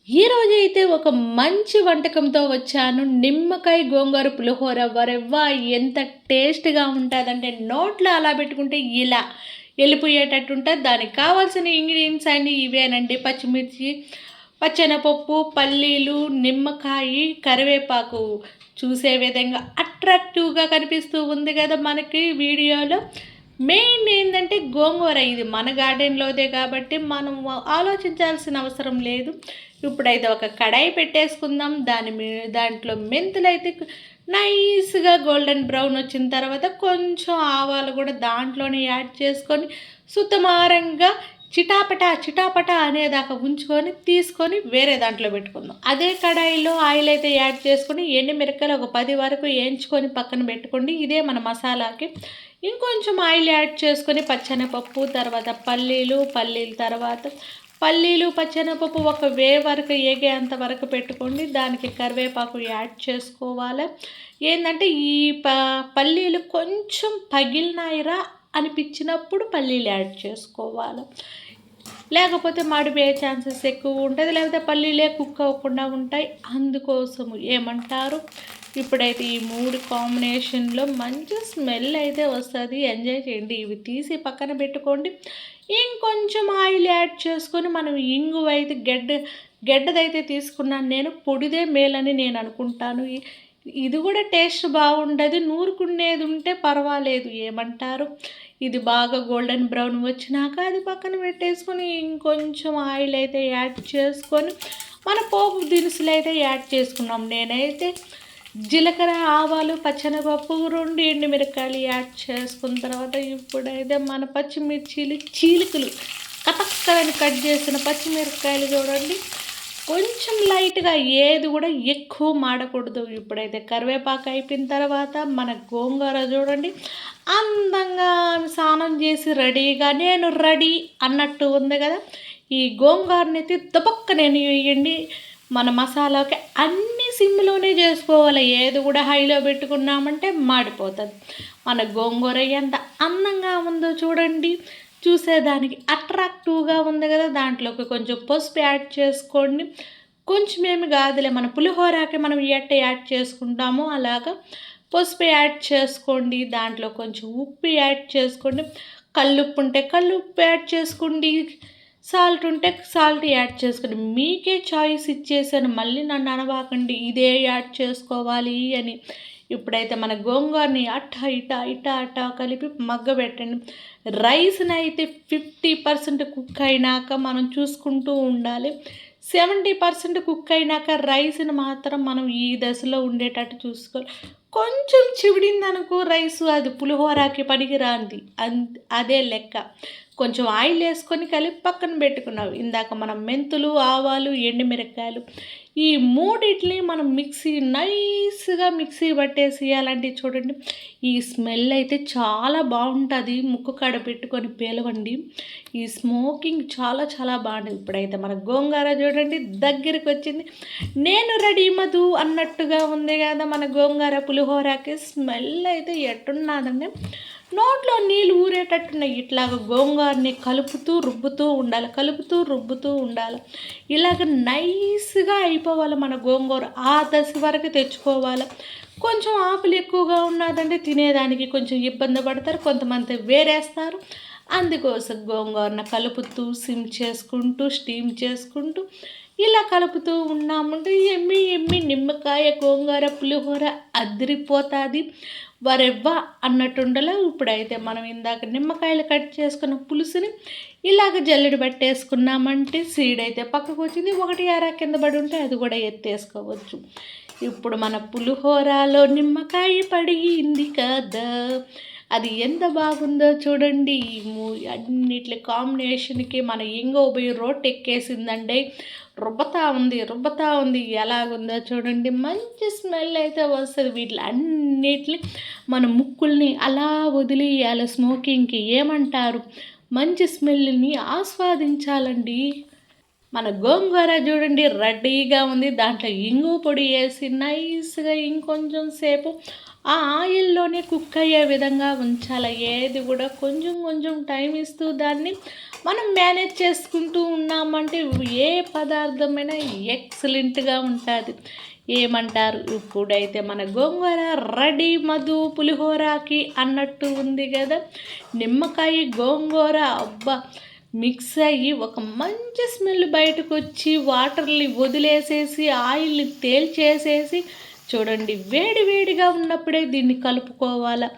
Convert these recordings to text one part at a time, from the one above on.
ఈరోజు అయితే ఒక మంచి వంటకంతో వచ్చాను. నిమ్మకాయ గోంగూర పులిహోర వరెవ్వా! ఎంత టేస్ట్‌గా ఉంటదంటే నోట్లో అలా పెట్టుకుంటే ఇలా ఎళ్ళిపోయేటట్టు ఉంటది. దానికి కావాల్సిన ఇంగ్రీడియెంట్స్ అన్నీ ఇవేనండి. పచ్చిమిర్చి, పచ్చెనపప్పు, పల్లీలు, నిమ్మకాయి, కరివేపాకు. చూసే విధంగా అట్రాక్టివ్‌గా కనిపిస్తూ ఉంది కదా మనకి వీడియోలో. మెయిన్ ఏందంటే గోంగూర ఇది మన గార్డెన్‌లోదే కాబట్టి మనం ఆలోచించాల్సిన అవసరం లేదు. ఇప్పుడైతే ఒక కడాయి పెట్టేసుకుందాం. దాంట్లో మెంతులైతే నైస్‌గా గోల్డెన్ బ్రౌన్ వచ్చిన తర్వాత కొంచెం ఆవాలు కూడా దాంట్లోనే యాడ్ చేసుకొని సుతమారంగా చిటాపటా చిటాపటా అనేదాకా ఉంచుకొని తీసుకొని వేరే దాంట్లో పెట్టుకుందాం. అదే కడాయిలో ఆయిల్ అయితే యాడ్ చేసుకొని ఎండుమిరపకాయలు ఒక 10 వరకు వేయించుకొని పక్కన పెట్టుకోండి. ఇదే మన మసాలాకి. ఇంకొంచెం ఆయిల్ యాడ్ చేసుకొని పచ్చెనపప్పు, తర్వాత పల్లీలు తర్వాత పచ్చెనపప్పు ఒక వరకు ఏగేంత వరకు పెట్టుకోండి. దానికి కరివేపాకు యాడ్ చేసుకోవాలి. ఏంటంటే ఈ పల్లీలు కొంచెం పగిలినాయిరా అనిపించినప్పుడు పల్లీలు యాడ్ చేసుకోవాలి. లేకపోతే మాడిపోయే ఛాన్సెస్ ఎక్కువ ఉంటుంది, లేకపోతే పల్లీలే కుక్ అవ్వకుండా ఉంటాయి. అందుకోసము ఏమంటారు, ఇప్పుడైతే ఈ 3 కాంబినేషన్లో మంచి స్మెల్ అయితే వస్తుంది. ఎంజాయ్ చేయండి. ఇవి తీసి పక్కన పెట్టుకోండి. ఇంకొంచెం ఆయిల్ యాడ్ చేసుకొని మనం ఇంగువ అయితే గెడ్డదైతే తీసుకున్నాను నేను. పొడిదే మేలని నేను అనుకుంటాను. ఇది కూడా టేస్ట్ బాగుండదు. నూరుకునేది ఉంటే పర్వాలేదు. ఏమంటారు, ఇది బాగా గోల్డెన్ బ్రౌన్ వచ్చినాక అది పక్కన పెట్టేసుకొని ఇంకొంచెం ఆయిల్ అయితే యాడ్ చేసుకొని మన పోపు దినుసులు అయితే యాడ్ చేసుకున్నాం. నేనైతే జీలకర్ర, ఆవాలు, పచ్చెనపప్పు, 2 ఎండుమిరపకాయలు యాడ్ చేసుకున్న తర్వాత ఇప్పుడైతే మన పచ్చిమిర్చీలు చీలికలు కటక్కలని కట్ చేసిన పచ్చిమిరపకాయలు చూడండి. కొంచెం లైట్గా, ఏది కూడా ఎక్కువ మాడకూడదు. ఇప్పుడైతే కరివేపాకు అయిపోయిన తర్వాత మన గోంగూర చూడండి అందంగా స్నానం చేసి రెడీగా నేను రెడీ అన్నట్టు ఉంది కదా. ఈ గోంగూరని అయితే నేను వేయండి. మన మసాలాకి అన్ని సిమ్లోనే చేసుకోవాలి. ఏది కూడా హైలో పెట్టుకున్నామంటే మాడిపోతుంది. మన గోంగూర ఎంత అందంగా ఉందో చూడండి. చూసేదానికి అట్రాక్టివ్గా ఉంది కదా. దాంట్లోకి కొంచెం పసుపు యాడ్ చేసుకోండి. కొంచెం ఏమి కాదులే, మన పులిహోరకి మనం ఎట్ట యాడ్ చేసుకుంటామో అలాగా పసుపు యాడ్ చేసుకోండి. దాంట్లో కొంచెం ఉప్పు యాడ్ చేసుకోండి. కల్లుప్పు ఉంటే కల్లుప్పు యాడ్ చేసుకోండి. సాల్ట్ ఉంటే సాల్ట్ యాడ్ చేసుకోండి. మీకే చాయిస్ ఇచ్చేసాను, మళ్ళీ నన్ను అనవాకండి ఇదే యాడ్ చేసుకోవాలి అని. ఇప్పుడైతే మన గోంగూరని అట్టా కలిపి మగ్గబెట్టండి. రైస్ని అయితే 50% కుక్ అయినాక మనం చూసుకుంటూ ఉండాలి. 70% కుక్ అయినాక రైస్ని మాత్రం మనం ఈ దశలో ఉండేటట్టు చూసుకోవాలి. కొంచెం చివిడిందనుకో రైసు, అది పులిహోరకి పనికిరాంది. అదే లెక్క. కొంచెం ఆయిల్ వేసుకొని కలిపి పక్కన పెట్టుకున్నావు. ఇందాక మనం మెంతులు, ఆవాలు, ఎండుమిరపకాయలు ఈ మూడిటిని మనం నైస్గా మిక్సీ పట్టేసి అలాంటివి చూడండి. ఈ స్మెల్ అయితే చాలా బాగుంటుంది. ముక్కు కాడ పెట్టుకొని పేలవండి. ఈ స్మోకింగ్ చాలా చాలా బాగుంటుంది. ఇప్పుడైతే మన గోంగూర చూడండి దగ్గరికి వచ్చింది. నేను రెడీ మధు అన్నట్టుగా ఉంది కదా మన గోంగూర పులిహోరకి. స్మెల్ అయితే ఎట్టున్నదండి, నోట్లో నీళ్ళు ఊరేటట్టున్నాయి. ఇట్లాగ గోంగూరని రుబ్బుతూ ఉండాలి. ఇలాగ నైస్గా అయిపోవాలి మన గోంగూర. ఆ దశ వరకు తెచ్చుకోవాలి. కొంచెం ఆకులు ఎక్కువగా ఉన్నదంటే తినేదానికి కొంచెం ఇబ్బంది పడతారు, కొంతమంది వేరేస్తారు. అందుకోసం గోంగూరను కలుపుతూ స్టీమ్ చేసుకుంటూ ఇలా కలుపుతూ ఉన్నామంటే ఎమ్మి నిమ్మకాయ గోంగూర పులిహోర అదిరిపోతుంది. వరెవ్వా అన్నట్టుండలో. ఇప్పుడైతే మనం ఇందాక నిమ్మకాయలు కట్ చేసుకున్న పులుసుని ఇలాగ జల్లెడ పట్టేసుకున్నామంటే సీడ్ అయితే పక్కకు వచ్చింది. 1 కింద పడి ఉంటే అది కూడా ఎత్తేసుకోవచ్చు. ఇప్పుడు మన పులిహోరలో నిమ్మకాయ పడింది కదా, అది ఎంత బాగుందో చూడండి. అన్నిటి కాంబినేషన్కి మన ఇంగో పోయి రోట్ ఎక్కేసిందండి. రుబ్బతా ఉంది. ఎలాగుందో చూడండి. మంచి స్మెల్ అయితే వస్తుంది. వీటిని అన్నిటిని మన ముక్కుల్ని అలా వదిలేయాలి స్మోకింగ్కి. ఏమంటారు, మంచి స్మెల్ని ఆస్వాదించాలండి. మన గోంగూర చూడండి రెడీగా ఉంది. దాంట్లో ఇంగు పొడి వేసి నైస్‌గా ఇంకొంచెం సేపు ఆ ఆయిల్‌లోనే కుక్ అయ్యే విధంగా ఉంచాలి. ఏది కూడా కొంచెం కొంచెం టైం ఇస్తూ దాన్ని మనం మేనేజ్ చేసుకుంటూ ఉన్నామంటే ఏ పదార్థమైనా ఎక్సలెంట్‌గా ఉంటుంది. ఏమంటారు? ఇప్పుడైతే మన గోంగూర రెడీ మధు పులిహోరకి అన్నట్టు ఉంది కదా! నిమ్మకాయ గోంగూర అబ్బా! మిక్స్ అయ్యి ఒక మంచి స్మెల్ బయటకొచ్చి వాటర్‌ని వదిలేసేసి ఆయిల్‌ని తేల్చేసేసి చూడండి వేడి వేడిగా ఉన్నప్పుడే దీన్ని కలుపుకోవాలా.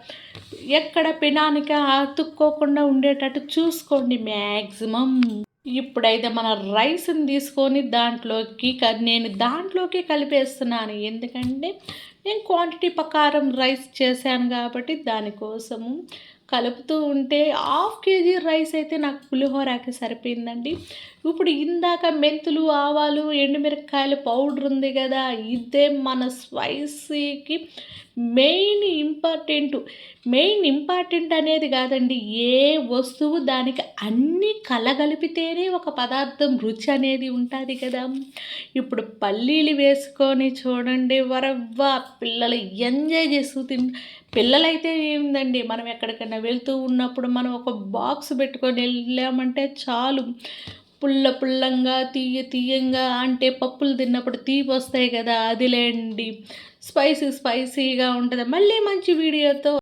ఎక్కడ పెనానికి అతుక్కోకుండా ఉండేటట్టు చూసుకోండి మ్యాక్సిమం. ఇప్పుడైతే మన రైస్‌ని తీసుకొని నేను దాంట్లోకి కలిపేస్తున్నాను. ఎందుకంటే నేను క్వాంటిటీ ప్రకారం రైస్ చేశాను కాబట్టి దానికోసము కలుపుతూ ఉంటే హాఫ్ కేజీ రైస్ అయితే నాకు పులిహోరకి సరిపోయిందండి. ఇప్పుడు ఇందాక మెంతులు, ఆవాలు, ఎండుమిరపకాయల పౌడర్ ఉంది కదా! ఇదే మన స్పైసీకి మెయిన్ ఇంపార్టెంట్. మెయిన్ ఇంపార్టెంట్ అనేది కాదండి. ఏ వస్తువు దానికి అన్నీ కలగలిపితేనే ఒక పదార్థం రుచి అనేది ఉంటుంది కదా! ఇప్పుడు పల్లీలు వేసుకొని చూడండి వరవ్వ పిల్లలు ఎంజాయ్ చేస్తూ పిల్లలైతే ఏందండి మనం ఎక్కడికైనా వెళ్తూ ఉన్నప్పుడు మనం ఒక బాక్స్ పెట్టుకొని వెళ్ళామంటే చాలు. పుల్లంగా తీయంగా అంటే పప్పులు తిన్నప్పుడు తీపి వస్తాయి కదా! అదిలేండి. స్పైసీగా ఉంటుంది. మళ్ళీ మంచి వీడియోతో